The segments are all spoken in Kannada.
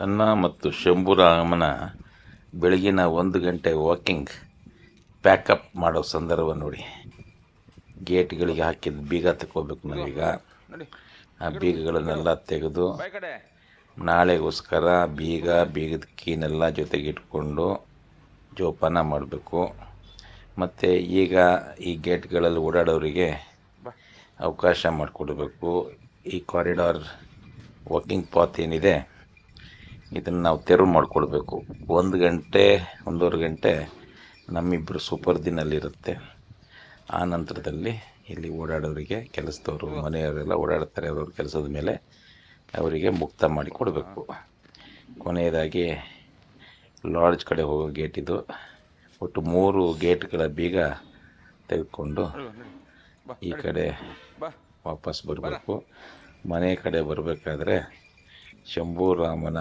ನನ್ನ ಮತ್ತು ಶಂಭುರಾಮನ ಬೆಳಗಿನ 1 ಗಂಟೆ ವಾಕಿಂಗ್ ಪ್ಯಾಕಪ್ ಮಾಡೋ ಸಂದರ್ಭ ನೋಡಿ. ಗೇಟ್ಗಳಿಗೆ ಹಾಕಿದ ಬೀಗ ತಗೋಬೇಕು ನಾವೀಗ. ಆ ಬೀಗಗಳನ್ನೆಲ್ಲ ತೆಗೆದು ನಾಳೆಗೋಸ್ಕರ ಬೀಗದ ಕೀನೆಲ್ಲ ಜೊತೆಗೆ ಇಟ್ಕೊಂಡು ಜೋಪಾನ ಮಾಡಬೇಕು. ಮತ್ತು ಈಗ ಈ ಗೇಟ್ಗಳಲ್ಲಿ ಓಡಾಡೋರಿಗೆ ಅವಕಾಶ ಮಾಡಿಕೊಡ್ಬೇಕು. ಈ ಕಾರಿಡಾರ್ ವಾಕಿಂಗ್ ಪಾತ್ ಏನಿದೆ ಇದನ್ನು ನಾವು ತೆರವು ಮಾಡಿಕೊಡ್ಬೇಕು. 1 ಗಂಟೆ 1.5 ಗಂಟೆ ನಮ್ಮಿಬ್ಬರು ಸೂಪರ್ದಿನಲ್ಲಿರುತ್ತೆ. ಆ ನಂತರದಲ್ಲಿ ಇಲ್ಲಿ ಓಡಾಡೋರಿಗೆ, ಕೆಲಸದವರು, ಮನೆಯವರೆಲ್ಲ ಓಡಾಡ್ತಾರೆ, ಅವ್ರ ಕೆಲಸದ ಮೇಲೆ ಅವರಿಗೆ ಮುಕ್ತ ಮಾಡಿ ಕೊಡಬೇಕು. ಕೊನೆಯದಾಗಿ ಲಾಡ್ಜ್ ಕಡೆ ಹೋಗೋ ಗೇಟ್ ಇದು. ಒಟ್ಟು 3 ಗೇಟ್ಗಳ ಬೀಗ ತೆಗೆದುಕೊಂಡು ಈ ಕಡೆ ವಾಪಸ್ ಬರಬೇಕು. ಮನೆ ಕಡೆ ಬರಬೇಕಾದ್ರೆ ಶಂಭುರಾಮನ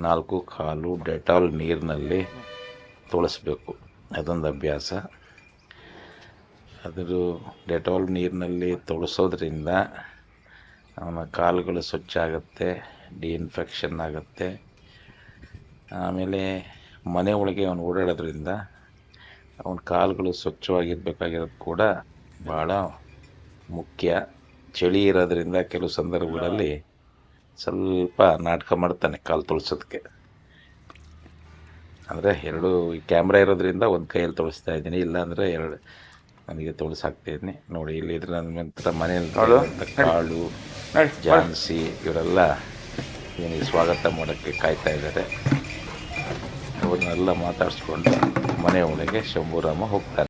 4 ಕಾಲು ಡೆಟಾಲ್ ನೀರಿನಲ್ಲಿ ತೊಳೆಸ್ಬೇಕು. ಅದೊಂದು ಅಭ್ಯಾಸ. ಅದರ ಡೆಟಾಲ್ ನೀರಿನಲ್ಲಿ ತೊಳೆಸೋದ್ರಿಂದ ಅವನ ಕಾಲುಗಳು ಸ್ವಚ್ಛ ಆಗುತ್ತೆ, ಡಿಇನ್ಫೆಕ್ಷನ್ ಆಗುತ್ತೆ. ಆಮೇಲೆ ಮನೆ ಒಳಗೆ ಅವನು ಓಡಾಡೋದ್ರಿಂದ ಅವನ ಕಾಲುಗಳು ಸ್ವಚ್ಛವಾಗಿರಬೇಕಾಗಿರೋದು ಕೂಡ ಭಾಳ ಮುಖ್ಯ. ಚಳಿ ಇರೋದ್ರಿಂದ ಕೆಲವು ಸಂದರ್ಭಗಳಲ್ಲಿ ಸ್ವಲ್ಪ ನಾಟಕ ಮಾಡ್ತಾನೆ ಕಾಲು ತೊಳ್ಸೋದಕ್ಕೆ. ಅಂದರೆ 2 ಕ್ಯಾಮ್ರಾ ಇರೋದ್ರಿಂದ ಒಂದು ಕೈಯಲ್ಲಿ ತೊಳಿಸ್ತಾ ಇದ್ದೀನಿ, ಇಲ್ಲಾಂದರೆ 2 ನನಗೆ ತೊಳಸಾಕ್ತಾಯಿದ್ದೀನಿ ನೋಡಿ. ಇಲ್ಲಿ ಇದ್ರ ನಂತರ ಮನೆಯಲ್ಲಿ ಕಾಳು, ಜಾನ್ಸಿ ಇವರೆಲ್ಲ ಇವನಿಗೆ ಸ್ವಾಗತ ಮಾಡೋಕ್ಕೆ ಕಾಯ್ತಾ ಇದ್ದಾರೆ. ಅವ್ರನ್ನೆಲ್ಲ ಮಾತಾಡಿಸ್ಕೊಂಡು ಮನೆ ಒಳಗೆ ಶಂಭುರಾಮ ಹೋಗ್ತಾನೆ.